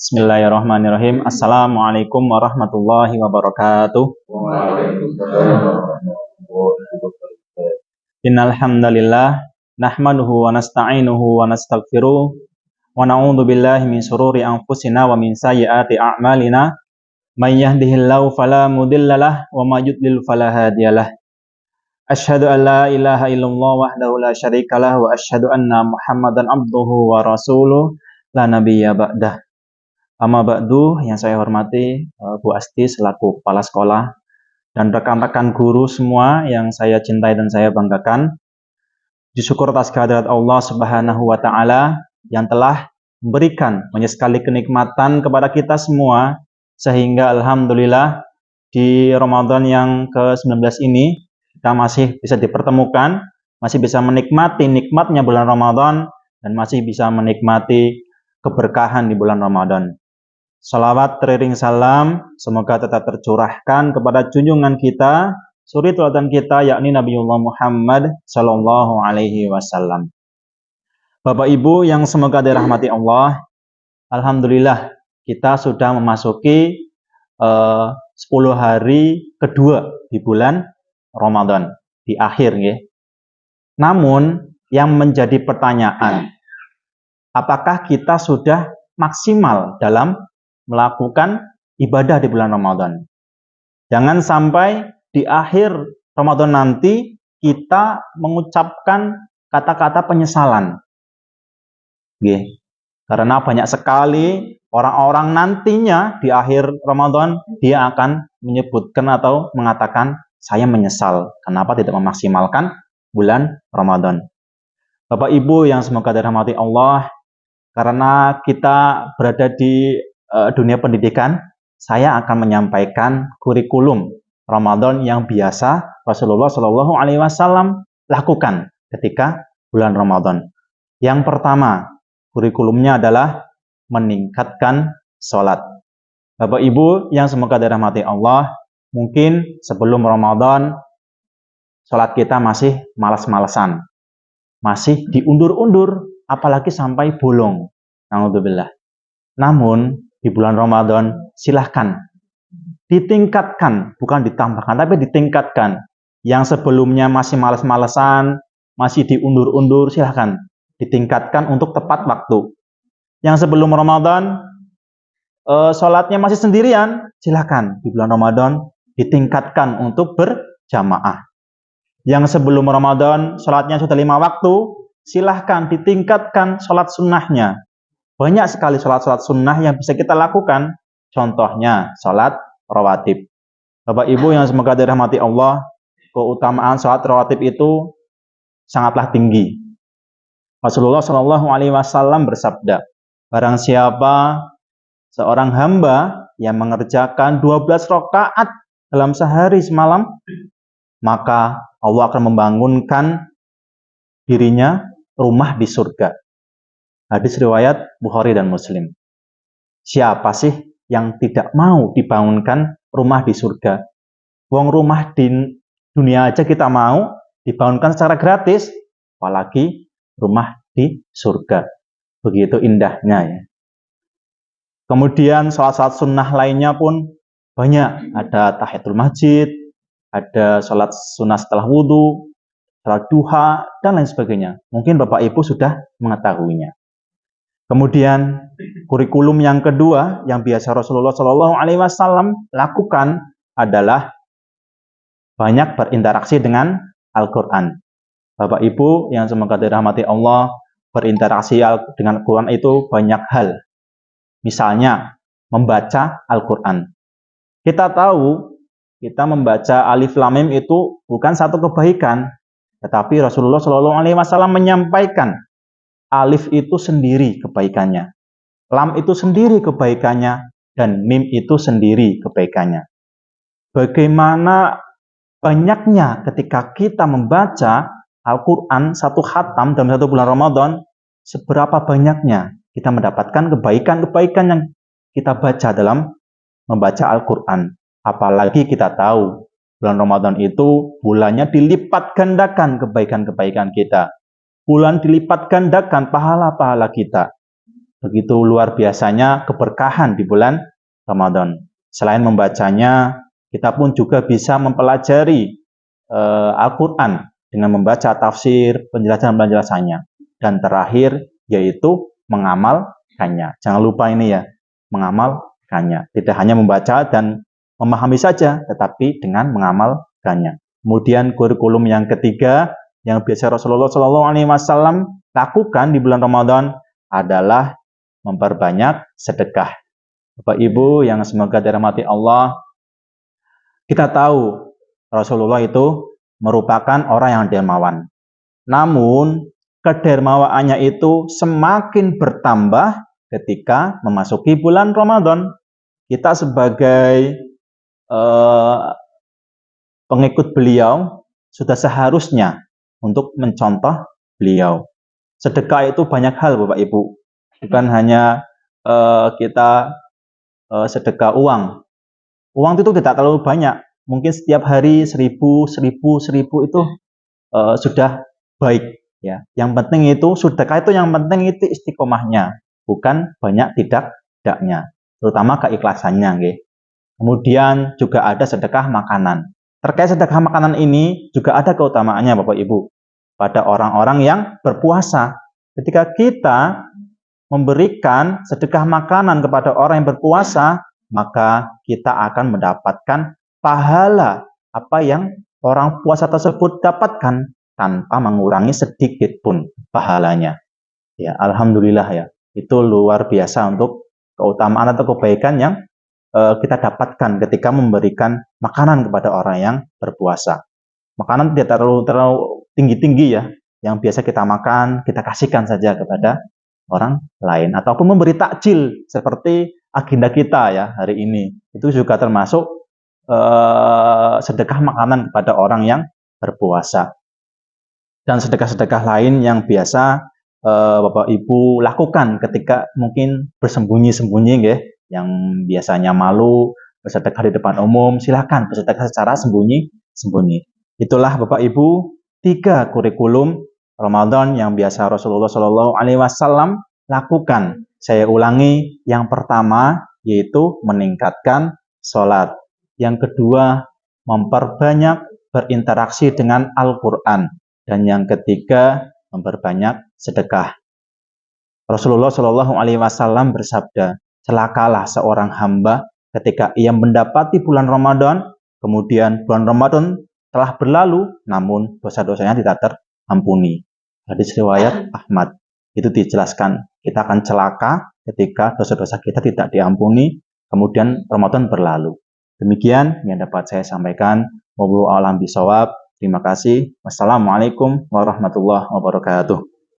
Bismillahirrahmanirrahim. Assalamualaikum warahmatullahi wabarakatuh. Innal hamdalillah nahmaduhu wa nasta'inuhu wa nastaghfiruh wa na'udzu billahi min shururi anfusina wa min sayyiati a'malina. May yahdihillahu fala mudhillalah wa may yudlil fala hadiyalah. Asyhadu an la ilaha illallah wahdahu la syarikalah wa asyhadu anna Muhammadan abduhu wa rasuluh la nabiyya ba'dah. Amma ba'du, yang saya hormati Bu Asti selaku kepala sekolah dan rekan-rekan guru semua yang saya cintai dan saya banggakan. Disyukur atas kehadirat Allah Subhanahu wa taala yang telah memberikan banyak sekali kenikmatan kepada kita semua sehingga alhamdulillah di Ramadan yang ke-19 ini kita masih bisa dipertemukan, masih bisa menikmati nikmatnya bulan Ramadan dan masih bisa menikmati keberkahan di bulan Ramadan. Salawat teriring salam semoga tetap tercurahkan kepada junjungan kita, suri teladan kita yakni Nabiullah Muhammad sallallahu alaihi wasallam. Bapak Ibu yang semoga dirahmati Allah, alhamdulillah kita sudah memasuki 10 hari kedua di bulan Ramadan, di akhir ya. Namun yang menjadi pertanyaan, apakah kita sudah maksimal dalam melakukan ibadah di bulan Ramadan? Jangan sampai di akhir Ramadan nanti kita mengucapkan kata-kata penyesalan. Karena banyak sekali orang-orang nantinya di akhir Ramadan dia akan menyebutkan atau mengatakan saya menyesal kenapa tidak memaksimalkan bulan Ramadan. Bapak Ibu yang semoga dirahmati Allah, karena kita berada di dunia pendidikan, saya akan menyampaikan kurikulum Ramadan yang biasa Rasulullah Shallallahu Alaihi Wasallam lakukan ketika bulan Ramadan. Yang pertama, kurikulumnya adalah meningkatkan sholat. Bapak Ibu yang semoga dirahmati Allah, mungkin sebelum Ramadan sholat kita masih malas-malasan, masih diundur-undur, apalagi sampai bolong. Na'udzubillah. Namun di bulan Ramadan silahkan ditingkatkan, bukan ditambahkan, tapi ditingkatkan. Yang sebelumnya masih malas-malasan, masih diundur-undur, silahkan ditingkatkan untuk tepat waktu. Yang sebelum Ramadan sholatnya masih sendirian, silahkan di bulan Ramadan ditingkatkan untuk berjamaah. Yang sebelum Ramadan sholatnya sudah 5 waktu, silahkan ditingkatkan sholat sunnahnya. Banyak sekali sholat-sholat sunnah yang bisa kita lakukan. Contohnya sholat rawatib. Bapak Ibu yang semoga dirahmati Allah, keutamaan sholat rawatib itu sangatlah tinggi. Rasulullah Shallallahu Alaihi Wasallam bersabda, barang siapa seorang hamba yang mengerjakan 12 rakaat dalam sehari semalam, maka Allah akan membangunkan dirinya rumah di surga. Hadis riwayat Bukhari dan Muslim. Siapa sih yang tidak mau dibangunkan rumah di surga? Wong rumah di dunia aja kita mau dibangunkan secara gratis, apalagi rumah di surga. Begitu indahnya ya. Kemudian sholat-sholat sunnah lainnya pun banyak. Ada tahiyatul masjid, ada sholat sunnah setelah wudhu, sholat duha, dan lain sebagainya. Mungkin Bapak Ibu sudah mengetahuinya. Kemudian kurikulum yang kedua yang biasa Rasulullah Shallallahu Alaihi Wasallam lakukan adalah banyak berinteraksi dengan Al-Quran. Bapak Ibu yang semoga dirahmati Allah, berinteraksi dengan Al-Quran itu banyak hal. Misalnya membaca Al-Quran. Kita tahu kita membaca Alif Lam Mim itu bukan satu kebaikan, tetapi Rasulullah Shallallahu Alaihi Wasallam menyampaikan Alif itu sendiri kebaikannya, Lam itu sendiri kebaikannya, dan Mim itu sendiri kebaikannya. Bagaimana banyaknya ketika kita membaca Al-Quran satu khatam dalam satu bulan Ramadan, seberapa banyaknya kita mendapatkan kebaikan-kebaikan yang kita baca dalam membaca Al-Quran. Apalagi kita tahu bulan Ramadan itu bulannya dilipat gandakan kebaikan-kebaikan kita. Bulan dilipat gandakan pahala-pahala kita. Begitu luar biasanya keberkahan di bulan Ramadan. Selain membacanya, kita pun juga bisa mempelajari Al-Quran dengan membaca tafsir, penjelasan-penjelasannya. Dan terakhir, yaitu mengamalkannya. Jangan lupa ini ya, mengamalkannya. Tidak hanya membaca dan memahami saja, tetapi dengan mengamalkannya. Kemudian kurikulum yang ketiga, yang biasa Rasulullah SAW lakukan di bulan Ramadan adalah memperbanyak sedekah. Bapak Ibu yang semoga dirahmati Allah, kita tahu Rasulullah itu merupakan orang yang dermawan. Namun kedermawaannya itu semakin bertambah ketika memasuki bulan Ramadan. Kita sebagai pengikut beliau sudah seharusnya untuk mencontoh beliau. Sedekah itu banyak hal, Bapak Ibu. Bukan hanya kita sedekah uang. Uang itu tidak terlalu banyak. Mungkin setiap hari 1000 itu sudah baik. Ya. Yang penting itu sedekah itu yang penting itu istiqomahnya, bukan banyak tidaknya. Terutama keikhlasannya. Okay. Kemudian juga ada sedekah makanan. Terkait sedekah makanan ini juga ada keutamaannya, Bapak Ibu, pada orang-orang yang berpuasa. Ketika kita memberikan sedekah makanan kepada orang yang berpuasa, maka kita akan mendapatkan pahala apa yang orang puasa tersebut dapatkan tanpa mengurangi sedikit pun pahalanya. Ya, alhamdulillah ya. Itu luar biasa untuk keutamaan atau kebaikan yang kita dapatkan ketika memberikan makanan kepada orang yang berpuasa. Makanan tidak terlalu tinggi-tinggi ya. Yang biasa kita makan, kita kasihkan saja kepada orang lain, ataupun memberi takjil seperti agenda kita ya hari ini. Itu juga termasuk sedekah makanan kepada orang yang berpuasa. Dan sedekah-sedekah lain yang biasa Bapak Ibu lakukan ketika mungkin bersembunyi-sembunyi ya, yang biasanya malu bersedekah di depan umum, silakan bersedekah secara sembunyi-sembunyi. Itulah Bapak Ibu 3 kurikulum Ramadan yang biasa Rasulullah SAW lakukan. Saya ulangi, yang pertama yaitu meningkatkan sholat. Yang kedua, memperbanyak berinteraksi dengan Al-Quran. Dan yang ketiga, memperbanyak sedekah. Rasulullah SAW bersabda, celakalah seorang hamba ketika ia mendapati bulan Ramadan, kemudian bulan Ramadan telah berlalu, namun dosa-dosanya tidak terampuni. Hadis riwayat Ahmad. Itu dijelaskan, kita akan celaka ketika dosa-dosa kita tidak diampuni, kemudian Ramadan berlalu. Demikian yang dapat saya sampaikan. Wallahu a'lam bishawab. Terima kasih. Wassalamualaikum warahmatullahi wabarakatuh.